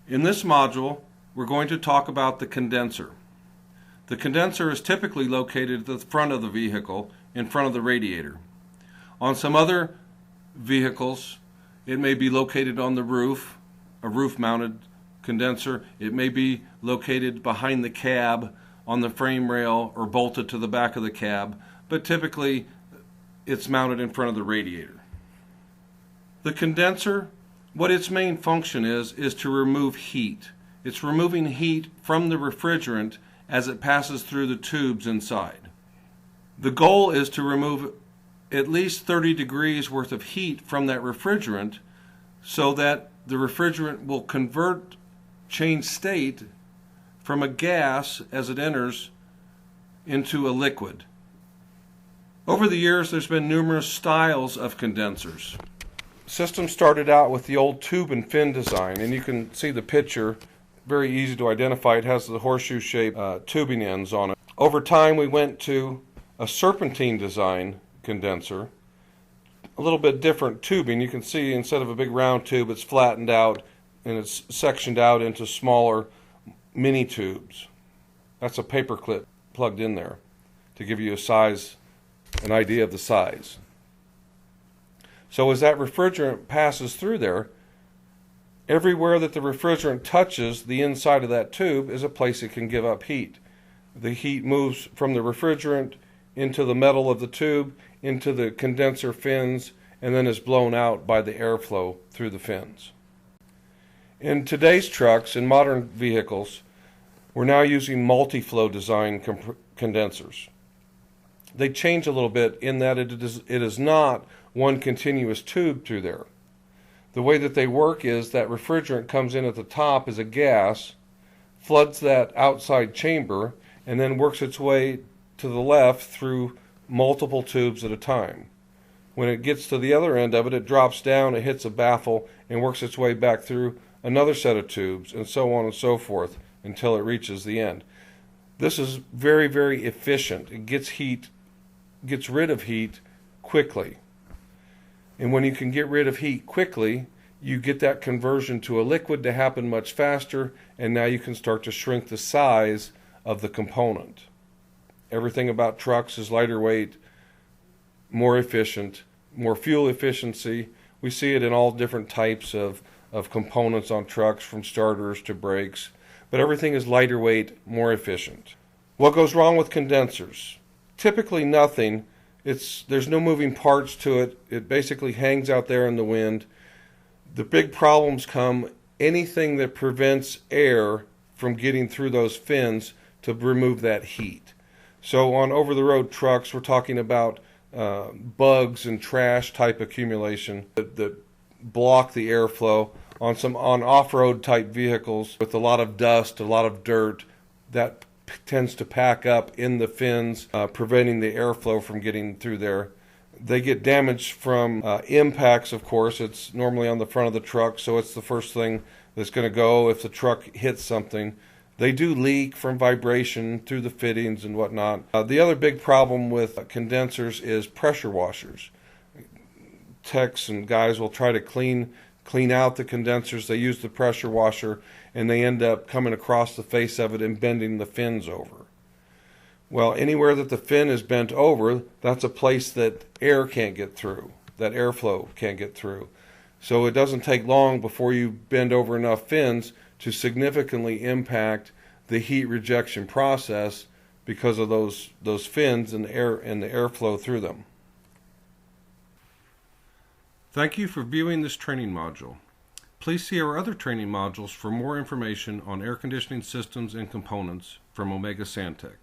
In this module, we're going to talk about the condenser. The condenser is typically located at the front of the vehicle, in front of the radiator. On some other vehicles, it may be located on the roof, a roof-mounted condenser. It may be located behind the cab, on the frame rail, or bolted to the back of the cab, but typically it's mounted in front of the radiator. The condenser, what its main function is to remove heat. It's removing heat from the refrigerant as it passes through the tubes inside. The goal is to remove at least 30 degrees worth of heat from that refrigerant so that the refrigerant will change state from a gas as it enters into a liquid. Over the years, there's been numerous styles of condensers. System started out with the old tube and fin design, and you can see the picture, very easy to identify. It has the horseshoe-shaped tubing ends on it. Over time, we went to a serpentine design condenser, a little bit different tubing. You can see instead of a big round tube, it's flattened out and it's sectioned out into smaller mini tubes. That's a paper clip plugged in there to give you an idea of the size. So as that refrigerant passes through there, everywhere that the refrigerant touches the inside of that tube is a place it can give up heat. The heat moves from the refrigerant into the metal of the tube, into the condenser fins, and then is blown out by the airflow through the fins. In today's trucks, in modern vehicles, we're now using MultiFlow Design condensers. They change a little bit in that it is not one continuous tube through there. The way that they work is that refrigerant comes in at the top as a gas, floods that outside chamber, and then works its way to the left through multiple tubes at a time. When it gets to the other end of it, it drops down, it hits a baffle, and works its way back through another set of tubes, and so on and so forth until it reaches the end. This is very, very efficient. It gets rid of heat quickly. And when you can get rid of heat quickly, you get that conversion to a liquid to happen much faster, and now you can start to shrink the size of the component. Everything about trucks is lighter weight, more efficient, more fuel efficiency. We see it in all different types of components on trucks, from starters to brakes, but everything is lighter weight, more efficient. What goes wrong with condensers? Typically nothing. There's no moving parts to it. It basically hangs out there in the wind. The big problems come anything that prevents air from getting through those fins to remove that heat. So on over-the-road trucks, we're talking about bugs and trash type accumulation that block the airflow. On off-road type vehicles with a lot of dust, a lot of dirt, that tends to pack up in the fins, preventing the airflow from getting through there. They get damaged from impacts, of course. It's normally on the front of the truck, so it's the first thing that's going to go if the truck hits something. They do leak from vibration through the fittings and whatnot. The other big problem with condensers is pressure washers. Techs and guys will try to clean out the condensers. They use the pressure washer, and they end up coming across the face of it and bending the fins over. Well, anywhere that the fin is bent over, that's a place that air can't get through, that airflow can't get through. So it doesn't take long before you bend over enough fins to significantly impact the heat rejection process because of those fins and the airflow through them. Thank you for viewing this training module. Please see our other training modules for more information on air conditioning systems and components from Omega Santec.